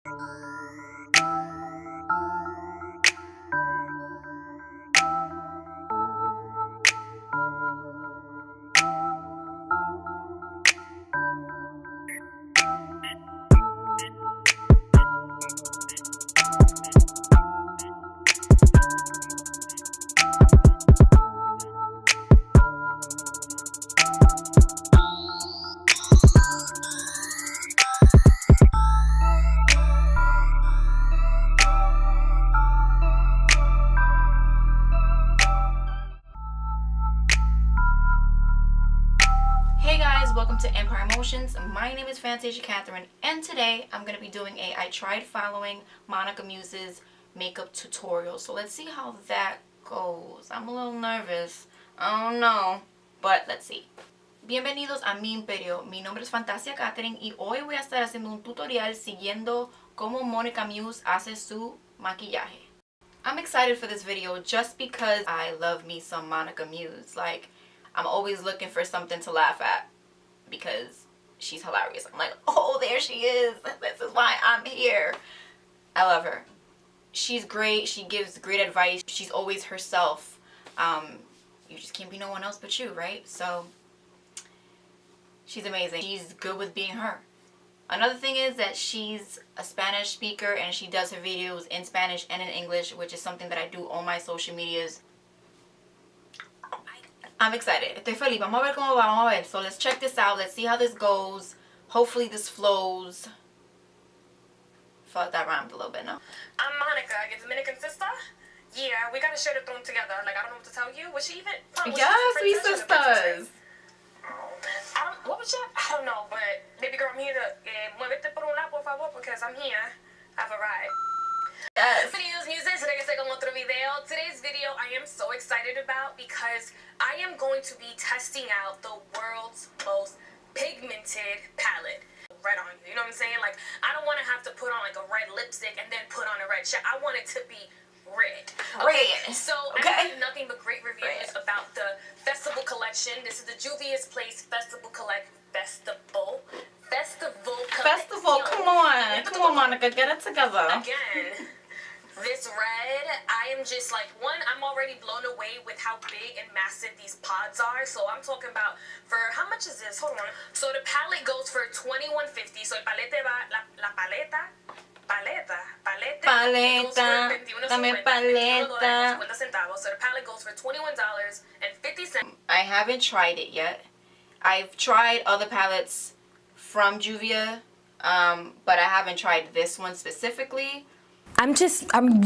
Hey guys, welcome to Empire Emotions. My name is Fantasia Catherine, and today I'm going to be doing I tried following Monica Muse's makeup tutorial. So let's see how that goes. I'm a little nervous. I don't know, but let's see. Bienvenidos a mi Imperio. Mi nombre es Fantasia Catherine y hoy voy a estar haciendo un tutorial siguiendo cómo Monica Muse hace su maquillaje. I'm excited for this video just because I love me some Monica Muse. Like, I'm always looking for something to laugh at because she's hilarious. I'm like, oh, there she is. This is why I'm here. I love her. She's great. She gives great advice. She's always herself. You just can't be no one else but you, right? So she's amazing. She's good with being her. Another thing is that she's a Spanish speaker and she does her videos in Spanish and in English, which is something that I do on my social medias. I'm excited. Estoy feliz. Vamos a ver cómo va. Vamos a ver. So let's check this out. Let's see how this goes. Hopefully this flows. Felt that rhymed a little bit, no? I'm Monica, your Dominican sister. Yeah, we gotta share the throne together. Like, I don't know what to tell you. Was she even? Yes, we sisters. What was that? I don't know, but baby girl, I'm here to muévete por un lado, por favor, because I'm here. I've arrived. Yes. Bienvenidos, MUSE. Regresé con otro video. Today's video I am so excited about because I am going to be testing out the world's most pigmented palette. Red on you, you know what I'm saying? Like, I don't want to have to put on like a red lipstick and then put on a red shirt. I want it to be red. Okay? Red. So I have nothing but great reviews about the festival collection. This is the Juvia's Place Festival Festival. Come on. Come on, Monica. Get it together. Again. This red, I am just like, one, I'm already blown away with how big and massive these pods are. So I'm talking about, for how much is this? Hold on. So the palette goes for $21.50. So el paleta va, la paleta Dame paleta. So the palette goes for $21.50. I haven't tried it yet. I've tried other palettes from Juvia, but I haven't tried this one specifically. I'm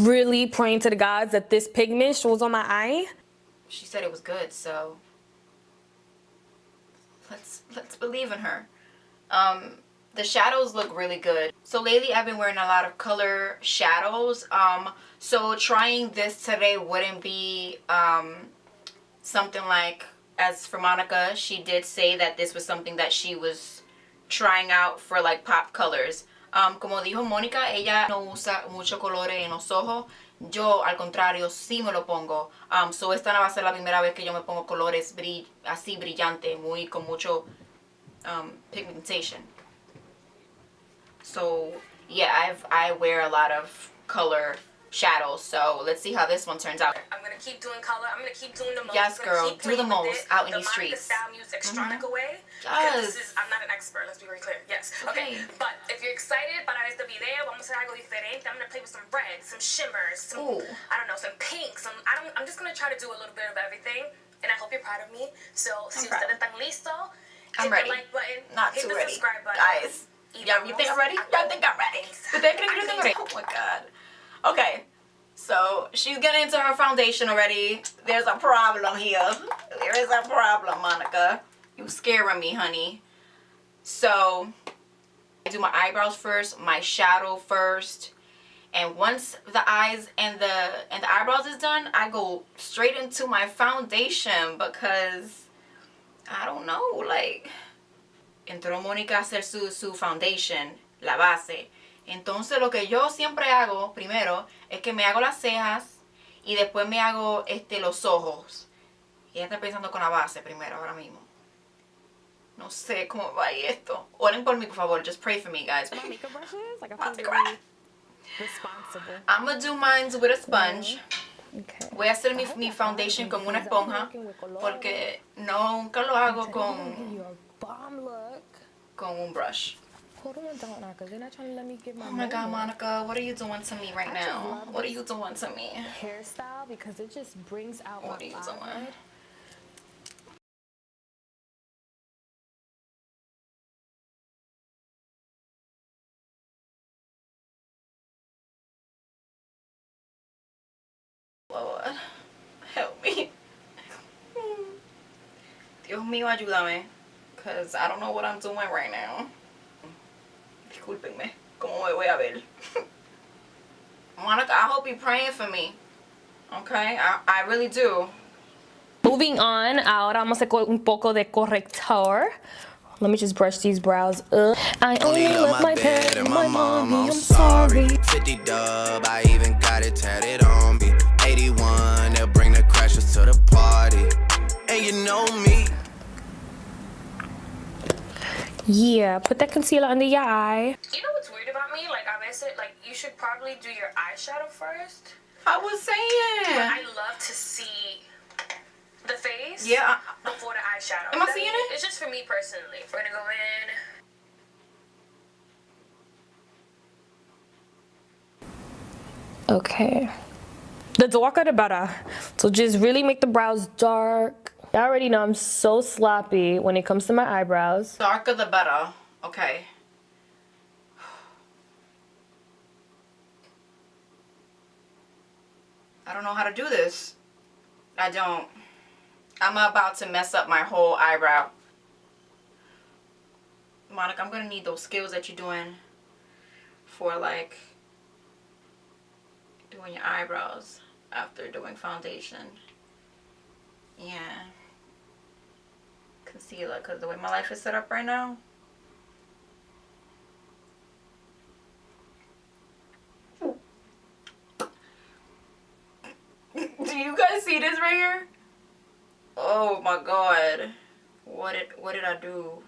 really praying to the gods that this pigment shows on my eye. She said it was good, so let's believe in her. The shadows look really good. So lately I've been wearing a lot of color shadows. So trying this today wouldn't be something like, as for Monica, she did say that this was something that she was trying out for like pop colors. Como dijo Mónica, ella no usa mucho colores en los ojos. Yo, al contrario, sí me lo pongo. So esta no va a ser la primera vez que yo me pongo colores así brillante, muy con mucho pigmentation. So yeah, I wear a lot of color shadows. So let's see how this one turns out. I'm gonna keep doing color. I'm gonna keep doing the most. Yes, girl, do the most out in these streets. The Monica style Muse way. Yes. I'm not an expert. Let's be very clear. Yes. Okay. But if you're excited para este video, vamos a hacer algo diferente. I'm gonna play with some red, some shimmers, some I don't know, some pinks. I'm just gonna try to do a little bit of everything, and I hope you're proud of me. So, si ustedes están listos, hit the like button, hit the subscribe button. Guys, yeah, you think I'm ready? Y'all think I'm ready? Oh my god. Okay, so she's getting into her foundation already. There's a problem here. There is a problem, Monica. You scaring me, honey. So I do my eyebrows first, my shadow first, and once the eyes and the eyebrows is done, I go straight into my foundation because I don't know, like, entró Mónica a hacer su foundation, la base. Entonces lo que yo siempre hago primero es que me hago las cejas y después me hago los ojos. Y ella está pensando con la base primero ahora mismo. No sé cómo va esto. Oren por mí, por favor. Just pray for me, guys. My makeup brushes, like I About to feel cry. really responsible. I'm gonna do mine with a sponge. Okay. Voy a hacer mi foundation con una esponja porque nunca lo hago con un brush. Hold on, don't now, because you're not trying to let me get my Oh my God, Monica, what are you doing to me right now? What are you doing to me? hairstyle because it just brings out What are my you forehead. doing? Lord, help me. Dios mío, ayúdame. Because I don't know what I'm doing right now. Discúlpenme. ¿Cómo me voy a ver? Monica, I hope you're praying for me. Okay? I really do. Moving on, ahora vamos a hacer un poco de corrector. Let me just brush these brows up. I only love my pet and my mommy, I'm sorry. 50 dub, I even got it tatted on me. 81, they'll bring the crashers to the party. And you know me. Yeah, put that concealer under your eye. You know what's weird about me? Like, I said, like, you should probably do your eyeshadow first. I was saying. I love to see the face before the eyeshadow. Am I seeing it? It's just for me personally. We're gonna go in. Okay. The darker the better. So just really make the brows dark. I already know I'm so sloppy when it comes to my eyebrows. Darker the better. Okay. I don't know how to do this. I don't. I'm about to mess up my whole eyebrow. Monica, I'm gonna need those skills that you're doing for like doing your eyebrows after doing foundation. Yeah. Concealer, because the way my life is set up right now. Do you guys see this right here? Oh my God. What did I do?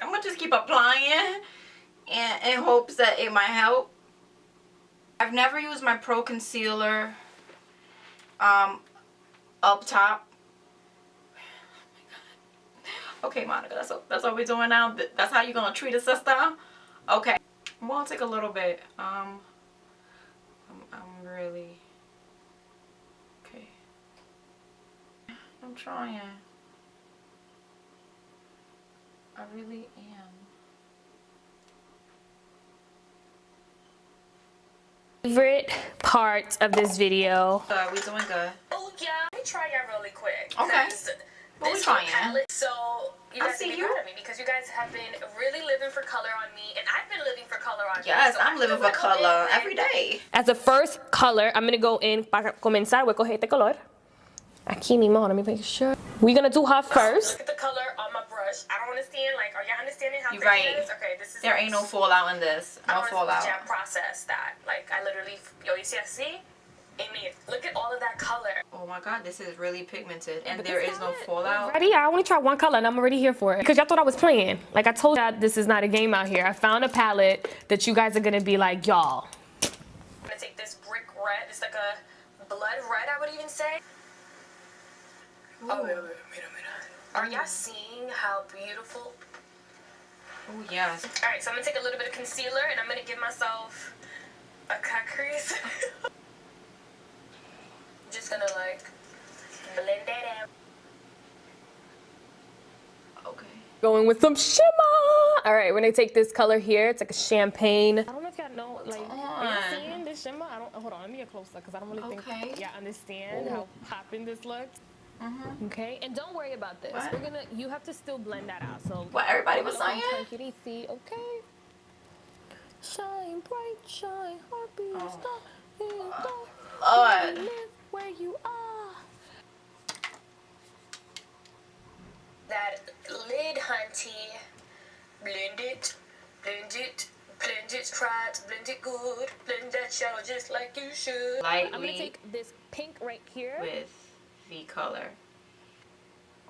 I'm gonna just keep applying in hopes that it might help. I've never used my Pro Concealer up top. Okay, Monica, that's what we're doing now. That's how you're gonna treat a sister? Okay. I'm gonna take a little bit. I'm really okay. I'm trying. I really am. Favorite part of this video. We doing good. Oh yeah, let me try y'all really quick. Okay. 'Cause What we this trying? palette, so you I guys see can be you. proud of me because you guys have been really living for color on me, and I've been living for color on Yes, you. So I'm living for color every day. As a first color, I'm gonna go in para comenzar. Voy a coger este color. Aquí mismo, let me make sure. We're gonna do her first. Look at the color on my brush. I don't understand. Like, are y'all understanding how You pretty right. it is? Okay, this is. There ain't no fallout in this. I No don't fallout. understand process that. Like, I literally, yo, you see, Amy, look at all of that color. Oh my God, this is really pigmented, and there is no fallout. Ready? I only tried one color and I'm already here for it. Because y'all thought I was playing. Like I told y'all, this is not a game out here. I found a palette that you guys are gonna be like, y'all. I'm gonna take this brick red. It's like a blood red, I would even say. Oh, wait. Are y'all seeing how beautiful? Oh yes. All right, so I'm gonna take a little bit of concealer and I'm gonna give myself a cut crease. Just gonna like blend that out. Okay. Going with some shimmer. All right, we're gonna take this color here. It's like a champagne. I don't know if y'all know, like, are y'all seeing this shimmer? Hold on, let me get closer because I don't really think y'all understand how popping this looks. Okay, and don't worry about this. What? You have to still blend that out. So What everybody was saying? take it easy, okay? Shine bright, shine, heartbeat, star, Lord. live where you are. That lid, hunty. Blend it, blend it, blend it, try to blend it good. Blend that shadow just like you should. Lightly. I'm gonna take this pink right here. With V color.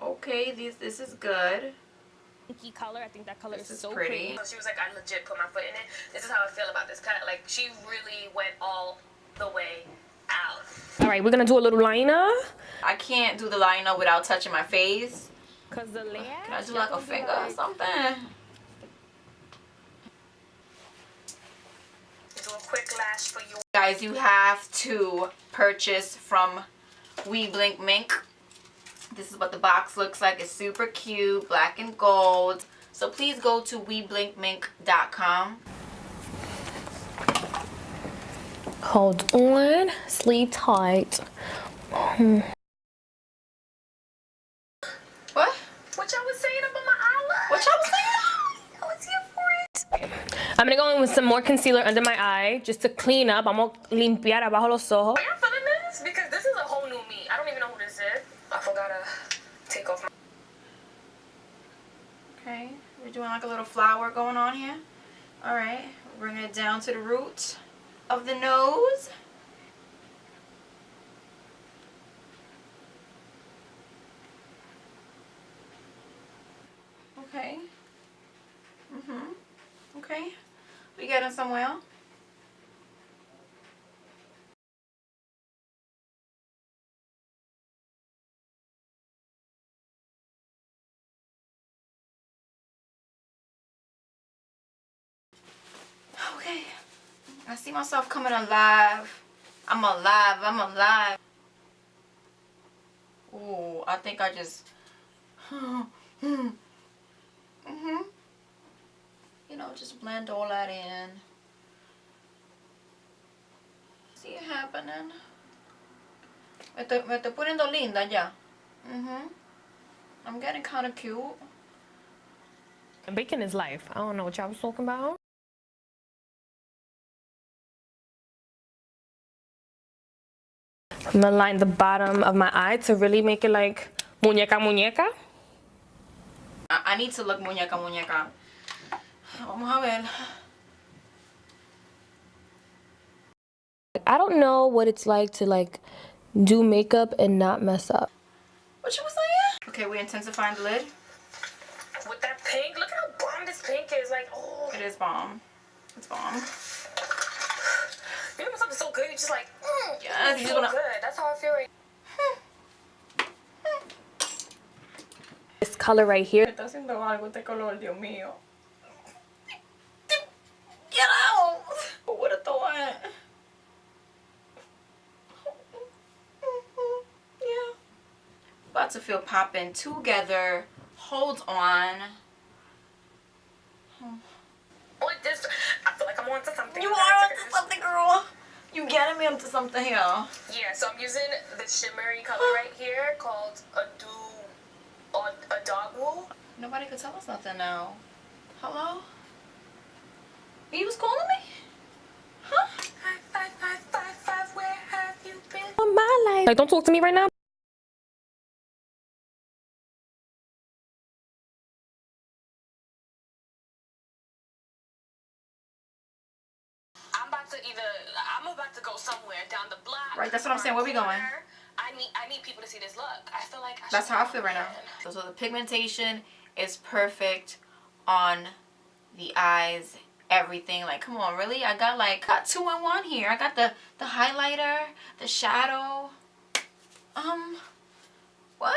Okay, this is good. Pinky color. I think that color is so pretty. So she was like, I legit put my foot in it. This is how I feel about this cut. Like, she really went all the way out. All right, we're gonna do a little liner. I can't do the liner without touching my face. Cause the lash. Can I do like a finger or something? Do a quick lash for you. Guys, you have to purchase from We Blink Mink. This is what the box looks like. It's super cute, black and gold. So please go to weblinkmink.com. Hold on, sleeve tight. What? What y'all was saying about my eyelash? What y'all was saying? I was here for it. I'm gonna go in with some more concealer under my eye just to clean up. Vamos a limpiar abajo los ojos. Are you feeling this? Because this is a whole new me. I don't even know who this is. I forgot to take off my... Okay, we're doing like a little flower going on here. Alright, bringing it down to the root of the nose. Okay. Okay. We getting somewhere. Okay. I see myself coming alive. I'm alive. I'm alive. Ooh, I think I just... You know, just blend all that in. See it happening. Me estoy poniendo linda ya. I'm getting kind of cute. Bacon is life. I don't know what y'all was talking about. I'm gonna line the bottom of my eye to really make it like muñeca muñeca. I need to look muñeca muñeca. Vamos a ver. I don't know what it's like to like do makeup and not mess up. What you was saying? Okay, we're intensifying the lid. With that pink, look how bomb this pink is. Like, oh. It is bomb. It's bomb. You know when something's so good, you're just like, Yes, it's you so wanna... good. That's how I feel right This color right here. Está haciendo algo este color, Dios mío. Get out! What a thought. Yeah. About to feel popping together. Hold on. Like this, I feel like I'm onto something. You are onto something, girl. You getting me onto something here. Yeah, so I'm using the shimmery color right here called a dog wool. Nobody could tell us nothing now. Hello? You was calling me? Huh? 5555, where have you been? On my life. Like, don't talk to me right now. I'm about to go somewhere down the block. Right, that's what I'm saying. Where we going? I need people to see this look. I feel like That's how I feel right now. So the pigmentation is perfect on the eyes, everything. Like, come on, really? I got 2-in-1 here. I got the highlighter, the shadow. What?